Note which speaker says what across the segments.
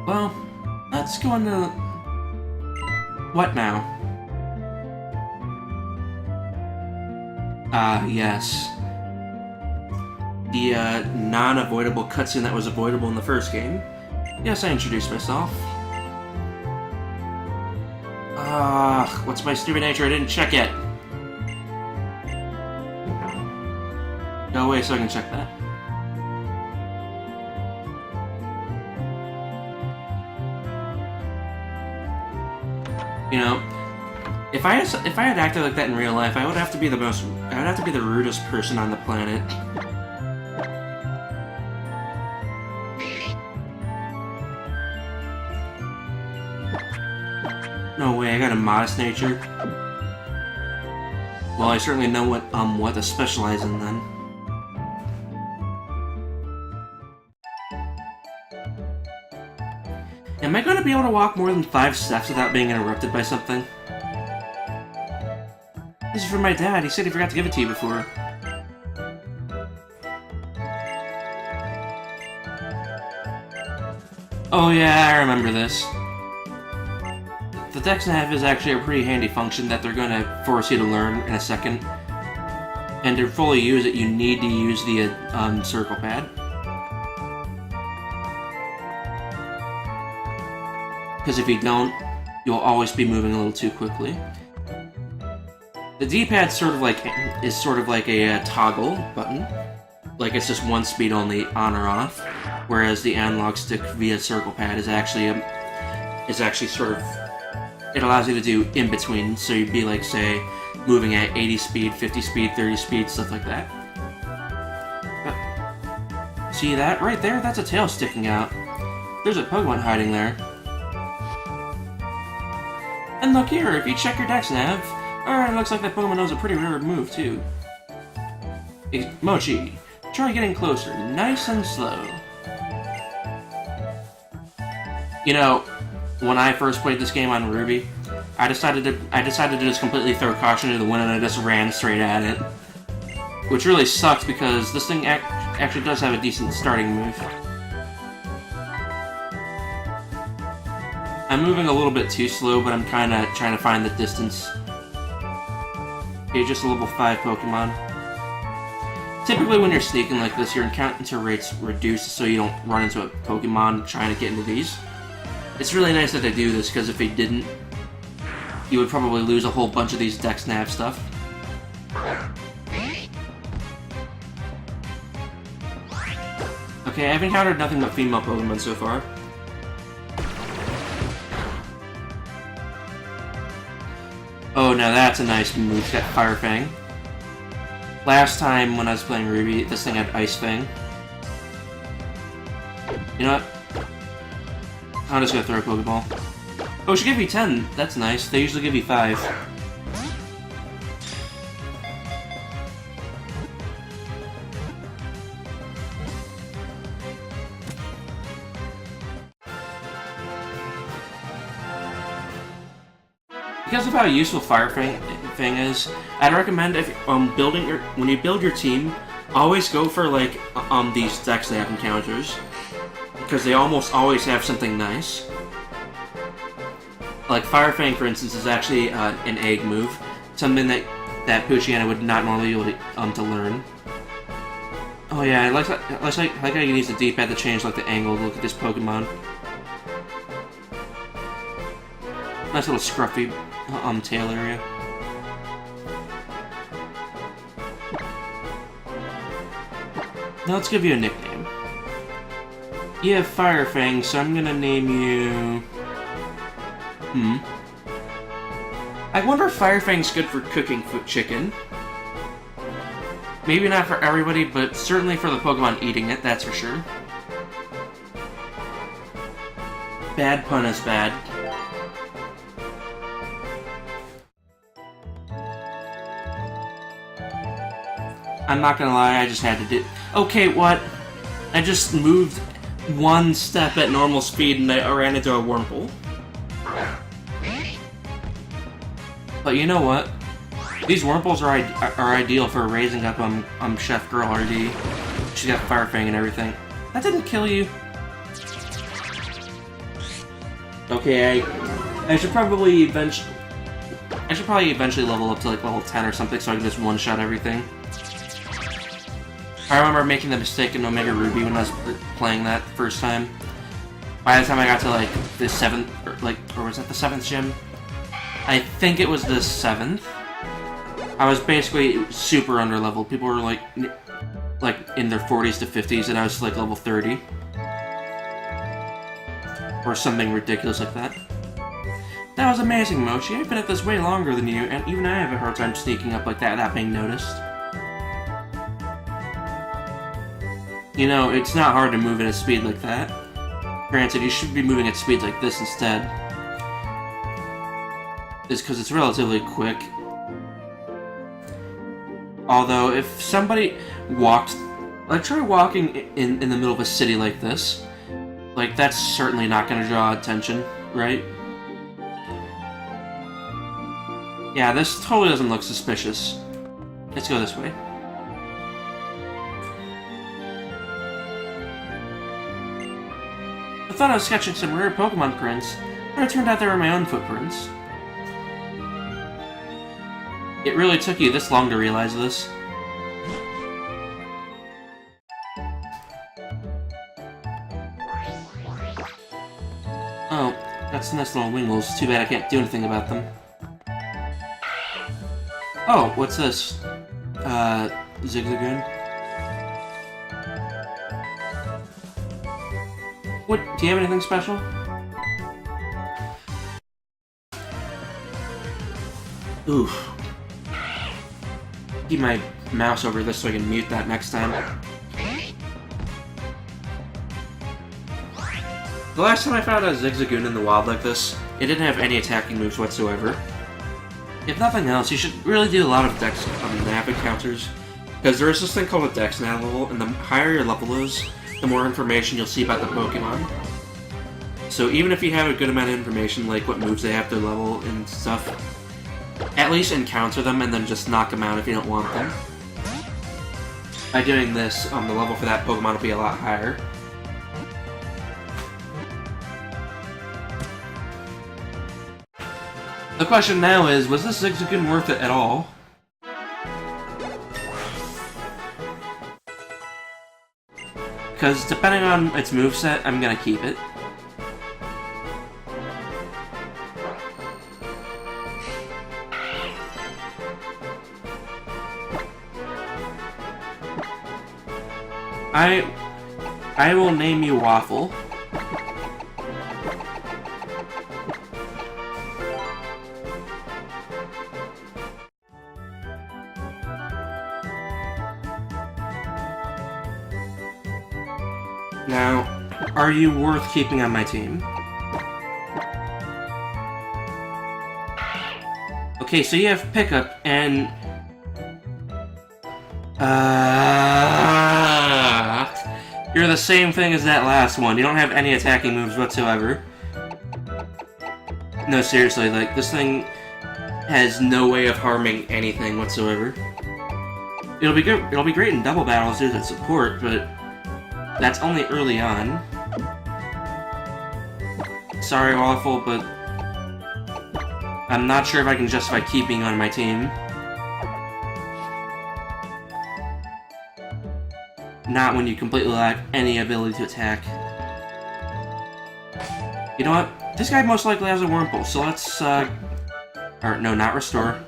Speaker 1: Well, let's go into... What now? Yes. The, non-avoidable cutscene that was avoidable in the first game. Yes, I introduced myself. What's my stupid nature? I didn't check it. Go away so I can check that. You know, if I had acted like that in real life, I would have to be the rudest person on the planet. No way, I got a modest nature. Well, I certainly know what to specialize in then. Am I going to be able to walk more than 5 steps without being interrupted by something? This is from my dad. He said he forgot to give it to you before. Oh yeah, I remember this. The Dexnav is actually a pretty handy function that they're going to force you to learn in a second. And to fully use it, you need to use the circle pad. Because if you don't, you'll always be moving a little too quickly. The D-pad is sort of like a toggle button. Like it's just one speed only, on or off. Whereas the analog stick via circle pad is actually sort of, it allows you to do in between. So you'd be like, say, moving at 80 speed, 50 speed, 30 speed, stuff like that. See that right there? That's a tail sticking out. There's a Pokemon hiding there. And look here, if you check your Dexnav, it looks like that Pokemon knows a pretty rare move, too. Mochi, try getting closer, nice and slow. You know, when I first played this game on Ruby, I decided to just completely throw caution to the wind and I just ran straight at it. Which really sucks because this thing actually does have a decent starting move. I'm moving a little bit too slow, but I'm kinda trying to find the distance. Okay, just a level 5 Pokemon. Typically when you're sneaking like this, your encounter rate's reduced so you don't run into a Pokemon trying to get into these. It's really nice that they do this, because if they didn't, you would probably lose a whole bunch of these Dexnav stuff. Okay, I've encountered nothing but female Pokemon so far. Oh, now that's a nice move. It's got Fire Fang. Last time when I was playing Ruby, this thing had Ice Fang. You know what? I'm just gonna throw a Pokeball. Oh, she gave me 10. That's nice. They usually give you 5. Because of how useful Fire Fang is, I'd recommend if when you build your team, always go for like these Dexnav encounters, because they almost always have something nice. Like Fire Fang, for instance, is actually an egg move, something that Poochyena would not normally be able to learn. Oh yeah, I like how you can use the D-pad to change like the angle to look at this Pokemon. Nice little scruffy tail area. Now let's give you a nickname. You have Fire Fang, so I'm gonna name you... I wonder if Fire Fang's good for cooking chicken. Maybe not for everybody, but certainly for the Pokemon eating it, that's for sure. Bad pun is bad. I'm not gonna lie, I just had to do... Okay, what? I just moved one step at normal speed and I ran into a wormhole. But you know what? These wormholes are ideal for raising up Chef Girl RD. She's got Fire Fang and everything. That didn't kill you. Okay, I should probably eventually level up to like level 10 or something so I can just one-shot everything. I remember making the mistake in Omega Ruby when I was playing that the first time. By the time I got to like the 7th, or was that the 7th gym? I think it was the 7th. I was basically super underleveled. People were like in their 40s to 50s, and I was like level 30. Or something ridiculous like that. That was amazing, Mochi. I've been at this way longer than you, and even I have a hard time sneaking up like that without being noticed. You know, it's not hard to move at a speed like that. Granted, you should be moving at speeds like this instead. It's because it's relatively quick. Although, if somebody walked... Like, try walking in the middle of a city like this. Like, that's certainly not going to draw attention, right? Yeah, this totally doesn't look suspicious. Let's go this way. I thought I was sketching some rare Pokemon prints, but it turned out they were my own footprints. It really took you this long to realize this. Oh, that's nice little Wingles. Too bad I can't do anything about them. Oh, what's this? Zigzagoon? What? Do you have anything special? Oof. Keep my mouse over this so I can mute that next time. The last time I found a Zigzagoon in the wild like this, it didn't have any attacking moves whatsoever. If nothing else, you should really do a lot of Dexnav encounters, because there is this thing called a Dexnav level, and the higher your level is, the more information you'll see about the Pokemon. So even if you have a good amount of information, like what moves they have to level and stuff, at least encounter them and then just knock them out if you don't want them. By doing this, the level for that Pokemon will be a lot higher. The question now is, was this Zigzagoon worth it at all? Because depending on its moveset, I'm gonna keep it. I will name you Waffle. Now, are you worth keeping on my team? Okay, so you have Pickup and... You're the same thing as that last one. You don't have any attacking moves whatsoever. No, seriously, like, this thing has no way of harming anything whatsoever. It'll be good. It'll be great in double battles due to support, but that's only early on. Sorry, Waffle, but I'm not sure if I can justify keeping on my team. Not when you completely lack any ability to attack. You know what? This guy most likely has a Wurmple, so let's, or, no, not Restore.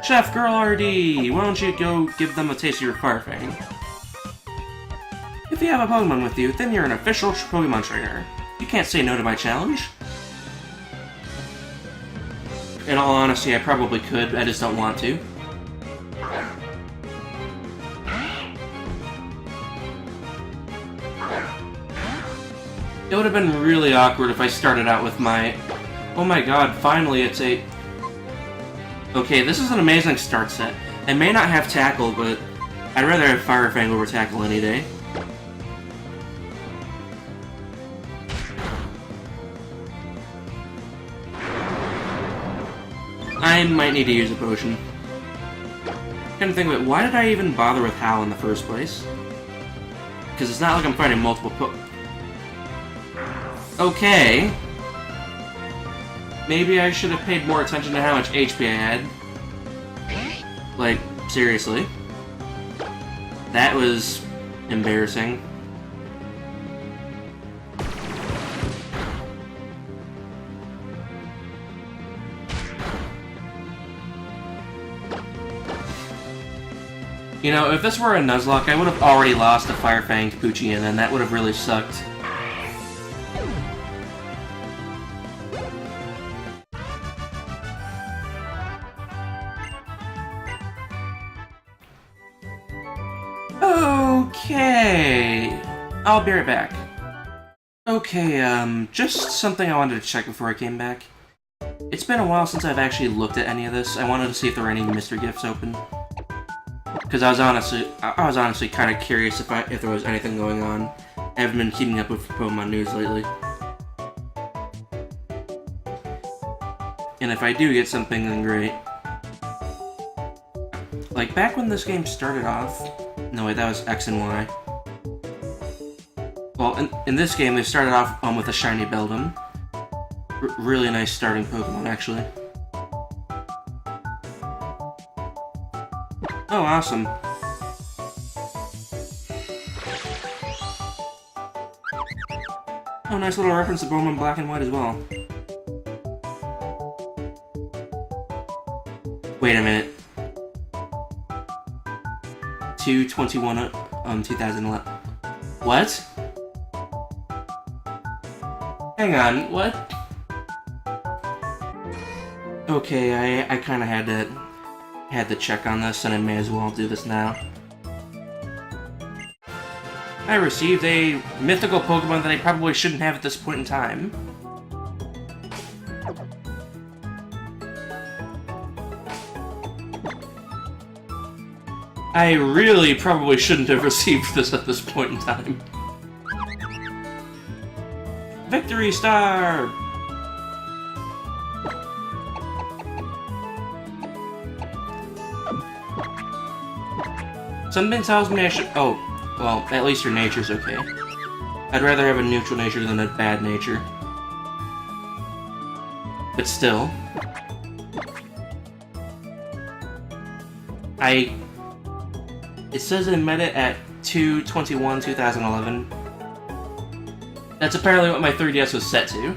Speaker 1: Chef Girl RD, why don't you go give them a taste of your Farfang? If you have a Pokemon with you, then you're an official Pokemon trainer. You can't say no to my challenge. In all honesty, I probably could, I just don't want to. It would have been really awkward if I started out with my... Oh my god, finally it's a... Okay, this is an amazing start set. I may not have Tackle, but I'd rather have Fire Fang over Tackle any day. I might need to use a potion. Kind of think of it, why did I even bother with Hal in the first place? Because it's not like I'm fighting multiple Okay. Maybe I should have paid more attention to how much HP I had. Like, seriously. That was embarrassing. You know, if this were a Nuzlocke, I would have already lost to Fire Fang to Poochie, and then that would have really sucked. Okay, I'll be right back. Okay, just something I wanted to check before I came back. It's been a while since I've actually looked at any of this. I wanted to see if there were any mystery gifts open. Because I was honestly kind of curious if there was anything going on. I haven't been keeping up with Pokemon news lately. And if I do get something, then great. Like, back when this game started off... No, wait, that was X and Y. Well, in this game, they started off with a shiny Beldum. Really nice starting Pokemon, actually. Oh, awesome. Oh, nice little reference to Pokemon Black and White as well. Wait a minute. 2/21/2011. What? Hang on, what? Okay, I kind of had to check on this, and I may as well do this now. I received a mythical Pokemon that I probably shouldn't have at this point in time. I really probably shouldn't have received this at this point in time. Victory Star! Something tells me I should... Oh, well, at least your nature's okay. I'd rather have a neutral nature than a bad nature. But still... It says I met it at 2/21/2011. That's apparently what my 3DS was set to.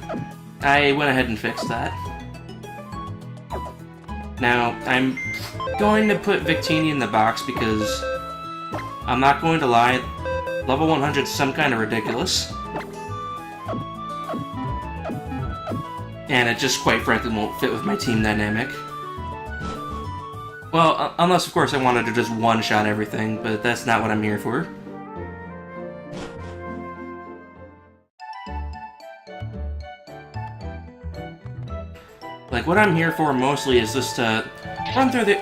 Speaker 1: I went ahead and fixed that. Now, I'm going to put Victini in the box because... I'm not going to lie, level 100 is some kind of ridiculous. And it just quite frankly won't fit with my team dynamic. Well, unless of course I wanted to just one-shot everything, but that's not what I'm here for. Like, what I'm here for mostly is just to run through the...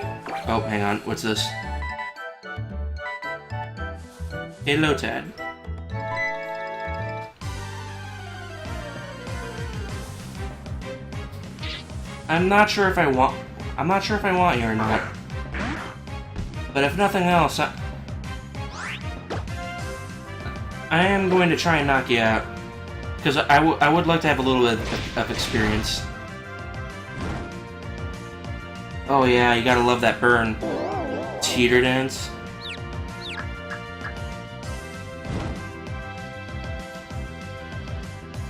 Speaker 1: Oh, hang on, what's this? Hey, Lotad. I'm not sure if I want you or not. But if nothing else, I am going to try and knock you out. Because I would like to have a little bit of experience. Oh yeah, you gotta love that burn. Teeter dance.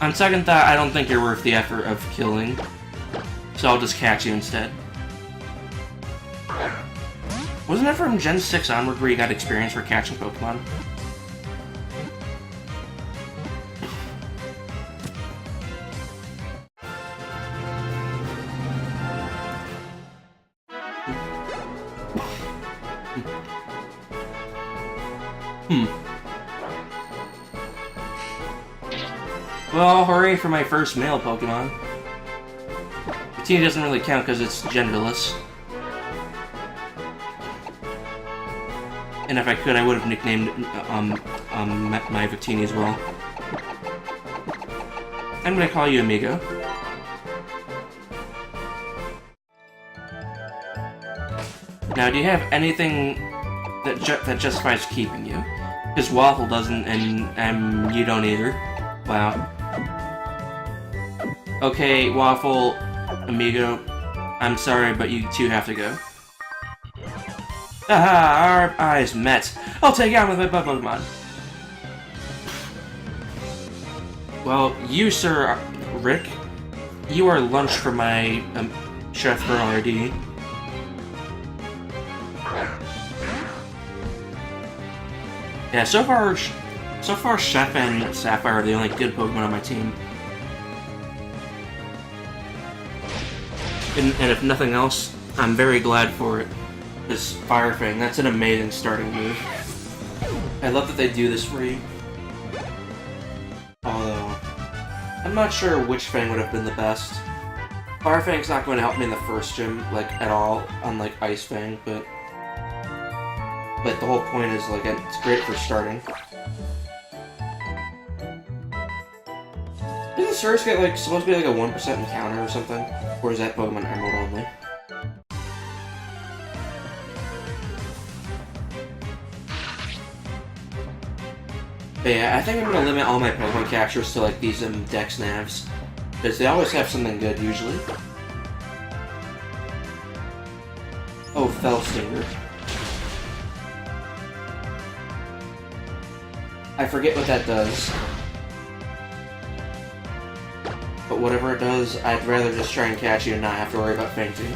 Speaker 1: On second thought, I don't think you're worth the effort of killing. So I'll just catch you instead. Wasn't it from Gen 6 onward where you got experience for catching Pokemon? Well, hooray for my first male Pokemon. Victini doesn't really count because it's genderless. And if I could, I would have nicknamed my Victini as well. I'm gonna call you Amigo. Now, do you have anything that justifies keeping you? Because Waffle doesn't, and you don't either. Wow. Okay, Waffle, amigo, I'm sorry, but you two have to go. Aha, our eyes met. I'll take you on with my Pokemon. Well, you, sir, Rick, you are lunch for my Chef Berardi. Yeah, so far, Chef and Sapphire are the only good Pokemon on my team. And if nothing else, I'm very glad for it. This Fire Fang, that's an amazing starting move. I love that they do this for you. Although, I'm not sure which Fang would have been the best. Fire Fang's not going to help me in the first gym, like, at all, unlike Ice Fang, but the whole point is, like, it's great for starting. Did the Surge get, like, supposed to be, like, a 1% encounter or something? Or is that Pokemon Emerald only? But yeah, I think I'm gonna limit all my Pokemon captures to, like, these, Dexnavs. Because they always have something good, usually. Oh, Fellstinger. I forget what that does. But whatever it does, I'd rather just try and catch you and not have to worry about fainting.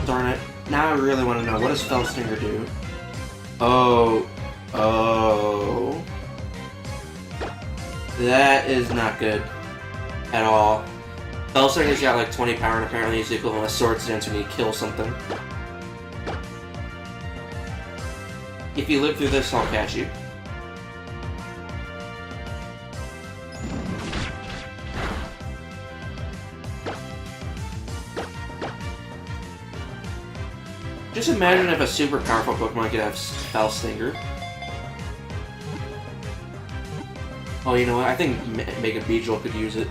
Speaker 1: Darn it. Now I really want to know, what does Fellstinger do? Oh. That is not good. At all. Fellstinger's got like 20 power and apparently he's the equivalent of Swords Dance when you kill something. If you live through this, I'll catch you. Just imagine if a super powerful Pokemon could have Fellstinger. Oh, you know what? I think Mega Beedrill could use it.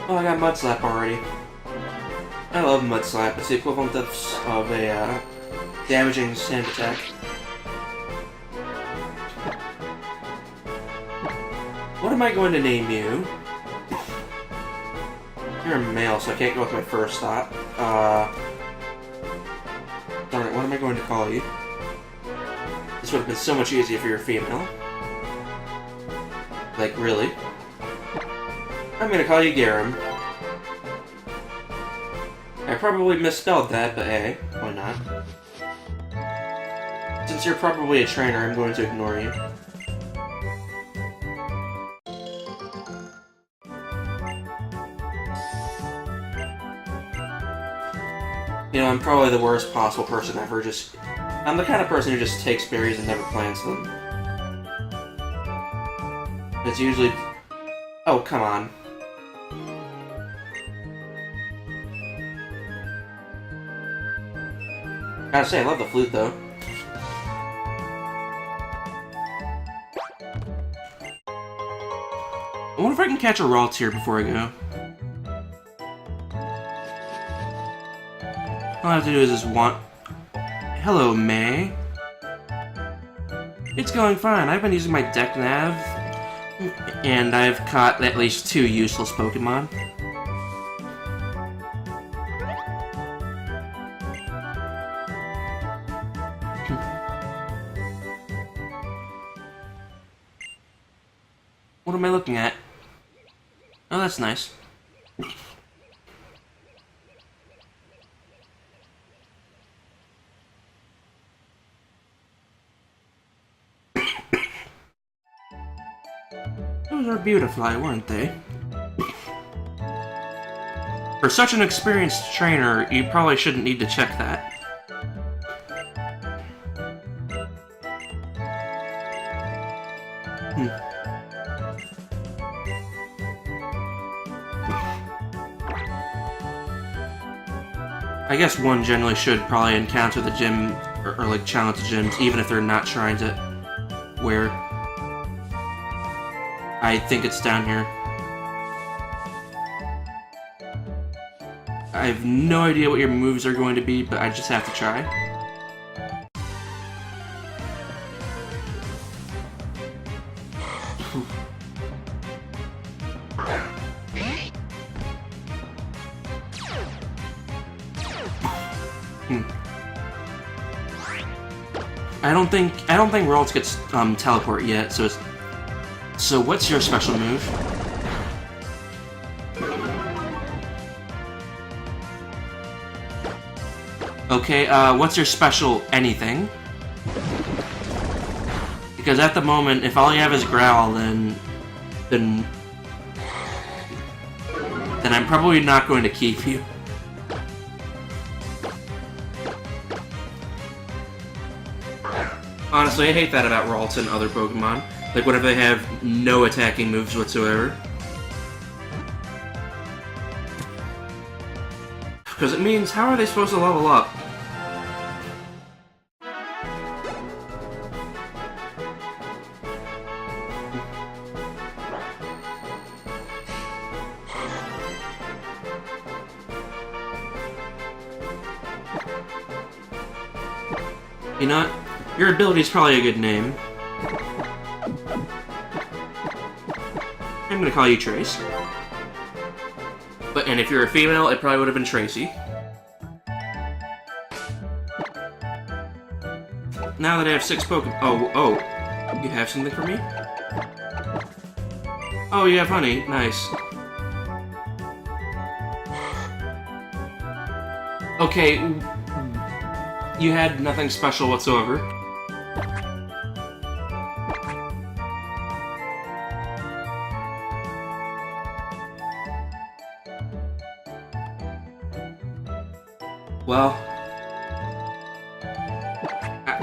Speaker 1: Oh, I got Mud Slap already. I love Mud Slap. It's the equivalent of a damaging sand attack. What am I going to name you? You're a male, so I can't go with my first thought. Darn it, what am I going to call you? This would have been so much easier if you were female. Like, really? I'm gonna call you Garam. I probably misspelled that, but hey, why not? Since you're probably a trainer, I'm going to ignore you. You know, I'm probably the worst possible person ever, I'm the kind of person who just takes berries and never plants them. It's usually... Oh, come on. Gotta say, I love the flute, though. I wonder if I can catch a Raltier before I go. All I have to do is just Hello, May. It's going fine. I've been using my Dexnav, and I've caught at least 2 useless Pokemon. What am I looking at? Oh, that's nice. Those are beautiful, weren't they? For such an experienced trainer, you probably shouldn't need to check that. I guess one generally should probably encounter the gym, or like challenge the gyms, even if they're not trying to. Where? I think it's down here. I have no idea what your moves are going to be, but I just have to try. I don't think Ralts gets teleport yet, so what's your special move? Okay, what's your special anything? Because at the moment, if all you have is Growl, then I'm probably not going to keep you. Honestly, I hate that about Ralts and other Pokemon. Like, what if they have no attacking moves whatsoever? Because it means, how are they supposed to level up? You know what? Your ability is probably a good name. I'm gonna call you Trace. And if you're a female, it probably would have been Tracy. Now that I have 6 Pokemon... Oh, you have something for me? Oh, you have honey. Nice. Okay, you had nothing special whatsoever. Well,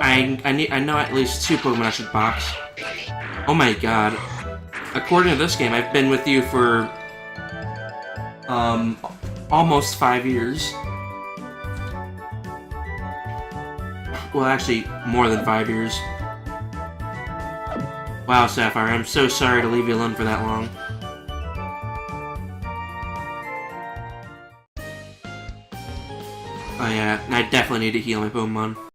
Speaker 1: I know at least 2 Pokemon I should box. Oh my god. According to this game, I've been with you for almost 5 years. Well, actually, more than 5 years. Wow, Sapphire, I'm so sorry to leave you alone for that long. Oh yeah, I definitely need to heal my Pokemon.